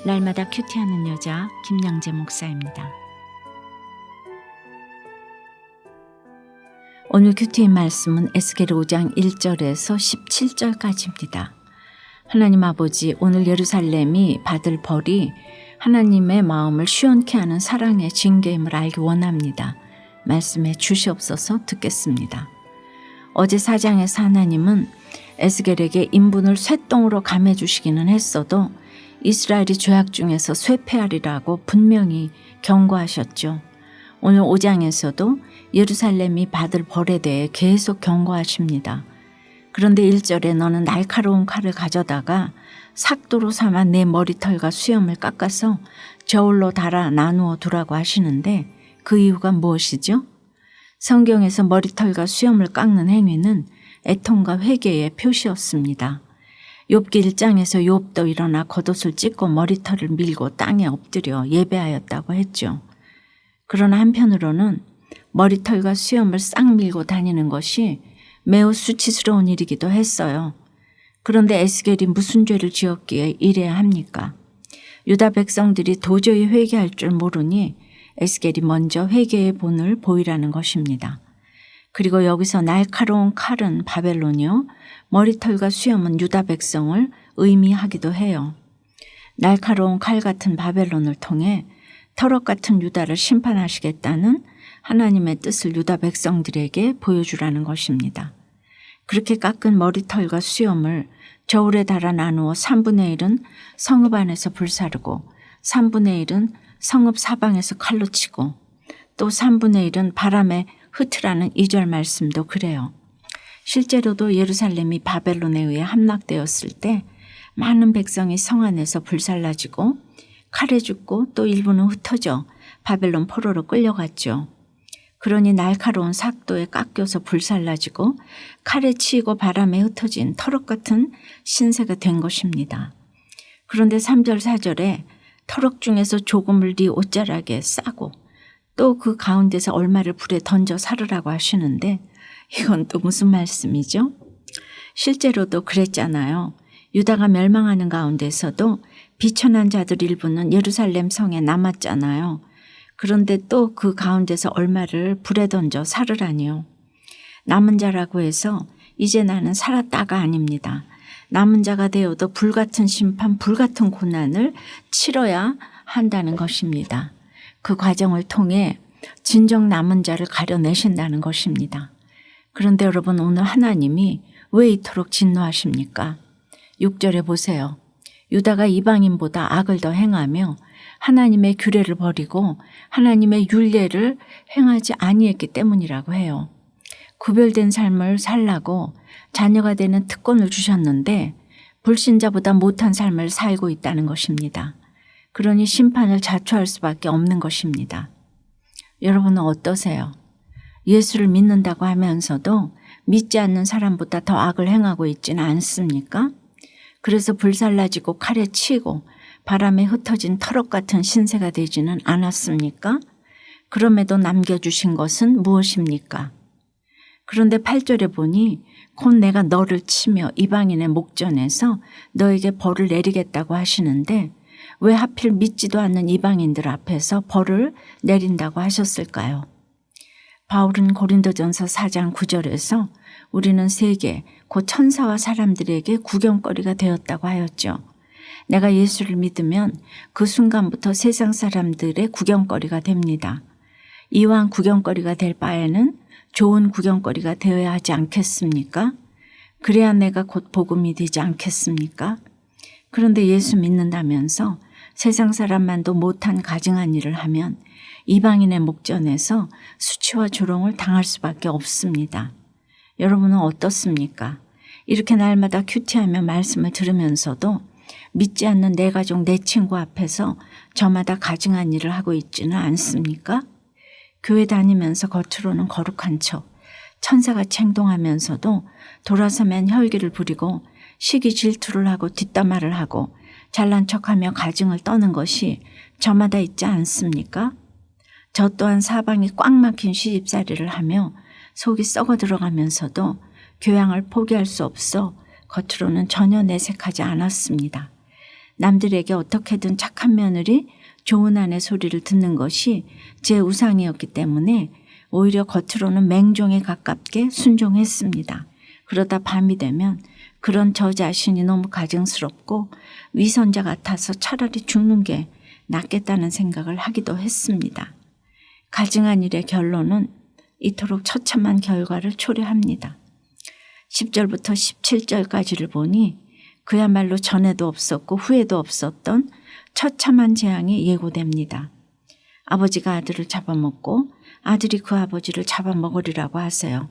날마다 큐티하는 여자 김양재 목사입니다. 오늘 큐티의 말씀은 에스겔 5장 1절에서 17절까지입니다. 하나님 아버지, 오늘 예루살렘이 받을 벌이 하나님의 마음을 시원케 하는 사랑의 징계임을 알기 원합니다. 말씀해 주시옵소서. 듣겠습니다. 어제 4장에서 하나님은 에스겔에게 인분을 쇠똥으로 감해 주시기는 했어도 이스라엘이 죄악 중에서 쇠폐하리라고 분명히 경고하셨죠. 오늘 5장에서도 예루살렘이 받을 벌에 대해 계속 경고하십니다. 그런데 1절에 너는 날카로운 칼을 가져다가 삭도로 삼아 내 머리털과 수염을 깎아서 저울로 달아 나누어 두라고 하시는데 그 이유가 무엇이죠? 성경에서 머리털과 수염을 깎는 행위는 애통과 회개의 표시였습니다. 욥기 1장에서 욥도 일어나 겉옷을 찢고 머리털을 밀고 땅에 엎드려 예배하였다고 했죠. 그러나 한편으로는 머리털과 수염을 싹 밀고 다니는 것이 매우 수치스러운 일이기도 했어요. 그런데 에스겔이 무슨 죄를 지었기에 이래야 합니까? 유다 백성들이 도저히 회개할 줄 모르니 에스겔이 먼저 회개의 본을 보이라는 것입니다. 그리고 여기서 날카로운 칼은 바벨론이요, 머리털과 수염은 유다 백성을 의미하기도 해요. 날카로운 칼 같은 바벨론을 통해 터럭 같은 유다를 심판하시겠다는 하나님의 뜻을 유다 백성들에게 보여주라는 것입니다. 그렇게 깎은 머리털과 수염을 저울에 달아 나누어 3분의 1은 성읍 안에서 불사르고 3분의 1은 성읍 사방에서 칼로 치고 또 3분의 1은 바람에 흩으라는 2절 말씀도 그래요. 실제로도 예루살렘이 바벨론에 의해 함락되었을 때 많은 백성이 성 안에서 불살라지고 칼에 죽고 또 일부는 흩어져 바벨론 포로로 끌려갔죠. 그러니 날카로운 삭도에 깎여서 불살라지고 칼에 치이고 바람에 흩어진 터럭 같은 신세가 된 것입니다. 그런데 3절 4절에 터럭 중에서 조금을 네 옷자락에 싸고 또 그 가운데서 얼마를 불에 던져 사르라고 하시는데 이건 또 무슨 말씀이죠? 실제로도 그랬잖아요. 유다가 멸망하는 가운데서도 비천한 자들 일부는 예루살렘 성에 남았잖아요. 그런데 또 그 가운데서 얼마를 불에 던져 사르라니요. 남은 자라고 해서 이제 나는 살았다가 아닙니다. 남은 자가 되어도 불같은 심판, 불같은 고난을 치러야 한다는 것입니다. 그 과정을 통해 진정 남은 자를 가려내신다는 것입니다. 그런데 여러분, 오늘 하나님이 왜 이토록 진노하십니까? 6절에 보세요. 유다가 이방인보다 악을 더 행하며 하나님의 규례를 버리고 하나님의 율례를 행하지 아니했기 때문이라고 해요. 구별된 삶을 살라고 자녀가 되는 특권을 주셨는데 불신자보다 못한 삶을 살고 있다는 것입니다. 그러니 심판을 자초할 수밖에 없는 것입니다. 여러분은 어떠세요? 예수를 믿는다고 하면서도 믿지 않는 사람보다 더 악을 행하고 있지는 않습니까? 그래서 불살라지고 칼에 치고 바람에 흩어진 터럭 같은 신세가 되지는 않았습니까? 그럼에도 남겨주신 것은 무엇입니까? 그런데 8절에 보니 곧 내가 너를 치며 이방인의 목전에서 너에게 벌을 내리겠다고 하시는데 왜 하필 믿지도 않는 이방인들 앞에서 벌을 내린다고 하셨을까요? 바울은 고린도전서 4장 9절에서 우리는 세계 곧 천사와 사람들에게 구경거리가 되었다고 하였죠. 내가 예수를 믿으면 그 순간부터 세상 사람들의 구경거리가 됩니다. 이왕 구경거리가 될 바에는 좋은 구경거리가 되어야 하지 않겠습니까? 그래야 내가 곧 복음이 되지 않겠습니까? 그런데 예수 믿는다면서 세상 사람만도 못한 가증한 일을 하면 이방인의 목전에서 수치와 조롱을 당할 수밖에 없습니다. 여러분은 어떻습니까? 이렇게 날마다 큐티하며 말씀을 들으면서도 믿지 않는 내 가족, 내 친구 앞에서 저마다 가증한 일을 하고 있지는 않습니까? 교회 다니면서 겉으로는 거룩한 척, 천사같이 행동하면서도 돌아서면 혈기를 부리고 시기 질투를 하고 뒷담화를 하고 잘난 척하며 가증을 떠는 것이 저마다 있지 않습니까? 저 또한 사방이 꽉 막힌 시집살이를 하며 속이 썩어 들어가면서도 교양을 포기할 수 없어 겉으로는 전혀 내색하지 않았습니다. 남들에게 어떻게든 착한 며느리, 좋은 아내 소리를 듣는 것이 제 우상이었기 때문에 오히려 겉으로는 맹종에 가깝게 순종했습니다. 그러다 밤이 되면 그런 저 자신이 너무 가증스럽고 위선자 같아서 차라리 죽는 게 낫겠다는 생각을 하기도 했습니다. 가증한 일의 결론은 이토록 처참한 결과를 초래합니다. 10절부터 17절까지를 보니 그야말로 전에도 없었고 후에도 없었던 처참한 재앙이 예고됩니다. 아버지가 아들을 잡아먹고 아들이 그 아버지를 잡아먹으리라고 하세요.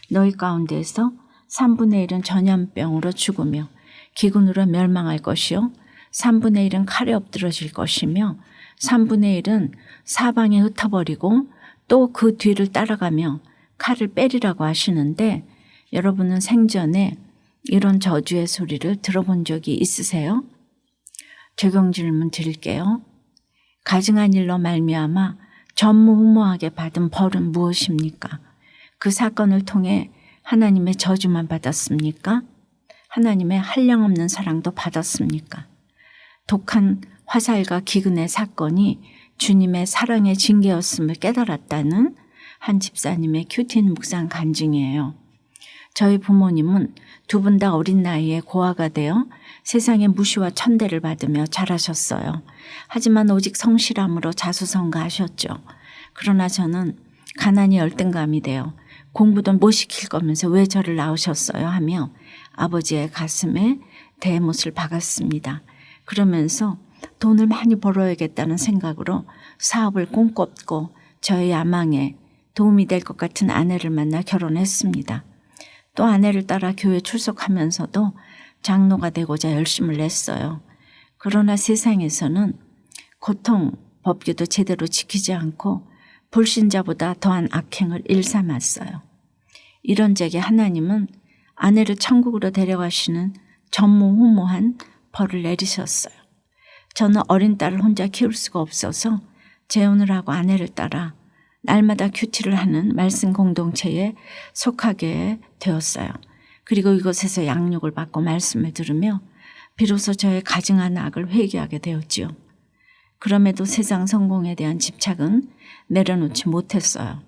너희 가운데서 3분의 1은 전염병으로 죽으며 기근으로 멸망할 것이요 3분의 1은 칼에 엎드러질 것이며 3분의 1은 사방에 흩어버리고 또 그 뒤를 따라가며 칼을 빼리라고 하시는데 여러분은 생전에 이런 저주의 소리를 들어본 적이 있으세요? 적용 질문 드릴게요. 가증한 일로 말미암아 전무후무하게 받은 벌은 무엇입니까? 그 사건을 통해 하나님의 저주만 받았습니까? 하나님의 한량없는 사랑도 받았습니까? 독한 화살과 기근의 사건이 주님의 사랑의 징계였음을 깨달았다는 한 집사님의 큐틴 묵상 간증이에요. 저희 부모님은 두 분 다 어린 나이에 고아가 되어 세상의 무시와 천대를 받으며 자라셨어요. 하지만 오직 성실함으로 자수성가하셨죠. 그러나 저는 가난이 열등감이 되어 공부도 못 시킬 거면서 왜 저를 낳으셨어요 하며 아버지의 가슴에 대못을 박았습니다. 그러면서 돈을 많이 벌어야겠다는 생각으로 사업을 꿈꿨고 저의 야망에 도움이 될 것 같은 아내를 만나 결혼했습니다. 또 아내를 따라 교회 출석하면서도 장로가 되고자 열심을 냈어요. 그러나 세상에서는 고통, 법규도 제대로 지키지 않고 불신자보다 더한 악행을 일삼았어요. 이런 적에 하나님은 아내를 천국으로 데려가시는 전무후무한 벌을 내리셨어요. 저는 어린 딸을 혼자 키울 수가 없어서 재혼을 하고 아내를 따라 날마다 큐티를 하는 말씀 공동체에 속하게 되었어요. 그리고 이곳에서 양육을 받고 말씀을 들으며 비로소 저의 가증한 악을 회개하게 되었지요. 그럼에도 세상 성공에 대한 집착은 내려놓지 못했어요.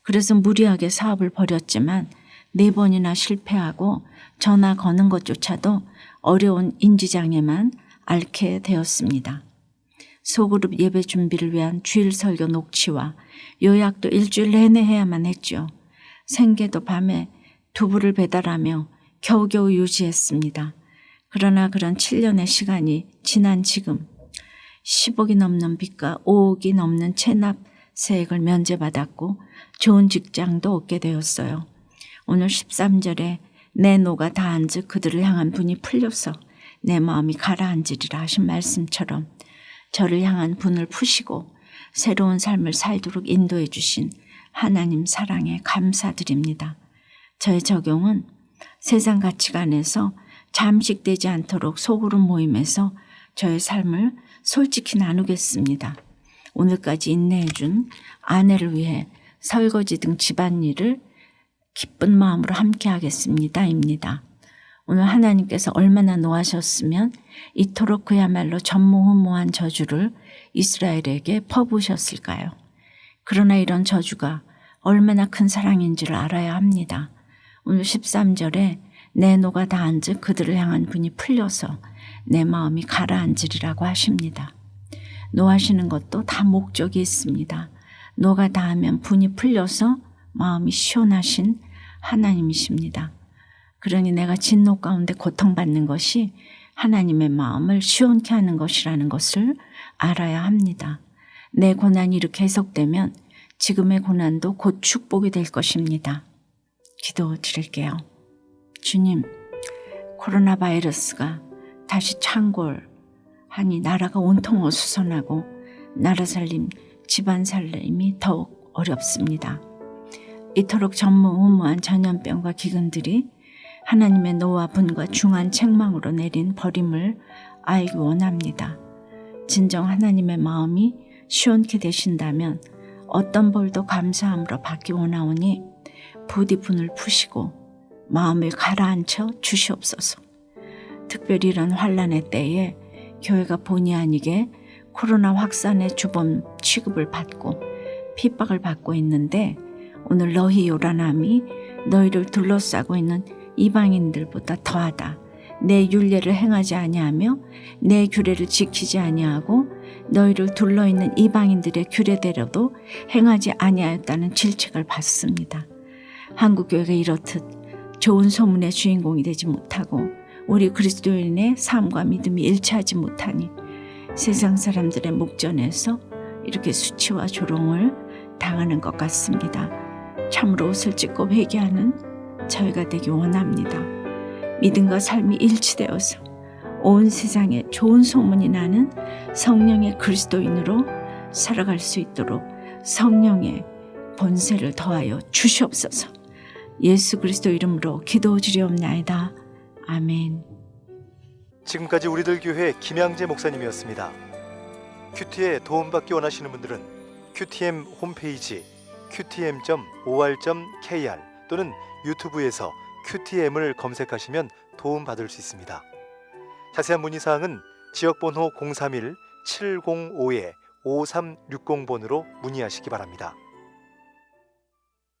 그래서 무리하게 사업을 벌였지만 4번이나 실패하고 전화 거는 것조차도 어려운 인지장애만 앓게 되었습니다. 소그룹 예배 준비를 위한 주일 설교 녹취와 요약도 일주일 내내 해야만 했죠. 생계도 밤에 두부를 배달하며 겨우겨우 유지했습니다. 그러나 그런 7년의 시간이 지난 지금 10억이 넘는 빚과 5억이 넘는 체납 세액을 면제받았고 좋은 직장도 얻게 되었어요. 오늘 13절에 내 노가 다한즉 그들을 향한 분이 풀려서 내 마음이 가라앉으리라 하신 말씀처럼 저를 향한 분을 푸시고 새로운 삶을 살도록 인도해 주신 하나님 사랑에 감사드립니다. 저의 적용은 세상 가치관에서 잠식되지 않도록 소그룹 모임에서 저의 삶을 솔직히 나누겠습니다. 오늘까지 인내해 준 아내를 위해 설거지 등 집안일을 기쁜 마음으로 함께 하겠습니다. 입니다. 오늘 하나님께서 얼마나 노하셨으면 이토록 그야말로 전무후무한 저주를 이스라엘에게 퍼부으셨을까요? 그러나 이런 저주가 얼마나 큰 사랑인지를 알아야 합니다. 오늘 13절에 내 노가 다한즉 그들을 향한 분이 풀려서 내 마음이 가라앉으리라고 하십니다. 노하시는 것도 다 목적이 있습니다. 노가 다하면 분이 풀려서 마음이 시원하신 하나님이십니다. 그러니 내가 진노 가운데 고통받는 것이 하나님의 마음을 시원케 하는 것이라는 것을 알아야 합니다. 내 고난이 이렇게 해석되면 지금의 고난도 곧 축복이 될 것입니다. 기도 드릴게요. 주님, 코로나 바이러스가 다시 창궐하니 나라가 온통 어수선하고 나라 살림, 집안 살림이 더욱 어렵습니다. 이토록 전무후무한 전염병과 기근들이 하나님의 노와 분과 중한 책망으로 내린 벌임을 알기 원합니다. 진정 하나님의 마음이 시원케 되신다면 어떤 벌도 감사함으로 받기 원하오니 부디 분을 푸시고 마음을 가라앉혀 주시옵소서. 특별히 이런 환난의 때에 교회가 본의 아니게 코로나 확산의 주범 취급을 받고 핍박을 받고 있는데 오늘 너희 요란함이 너희를 둘러싸고 있는 이방인들보다 더하다. 내 율례를 행하지 아니하며 내 규례를 지키지 아니하고 너희를 둘러있는 이방인들의 규례대로도 행하지 아니하였다는 질책을 받습니다. 한국교회가 이렇듯 좋은 소문의 주인공이 되지 못하고 우리 그리스도인의 삶과 믿음이 일치하지 못하니 세상 사람들의 목전에서 이렇게 수치와 조롱을 당하는 것 같습니다. 참으로 옷을 찢고 회개하는 저희가 되기 원합니다. 믿음과 삶이 일치되어서 온 세상에 좋은 소문이 나는 성령의 그리스도인으로 살아갈 수 있도록 성령의 본세를 더하여 주시옵소서. 예수 그리스도 이름으로 기도드리옵나이다. 아멘. 지금까지 우리들 교회 김양재 목사님이었습니다. 큐티에 도움받기 원하시는 분들은 QTM 홈페이지 qtm.or.kr 또는 유튜브에서 QTM을 검색하시면 도움받을 수 있습니다. 자세한 문의사항은 지역번호 031-705-5360번으로 문의하시기 바랍니다.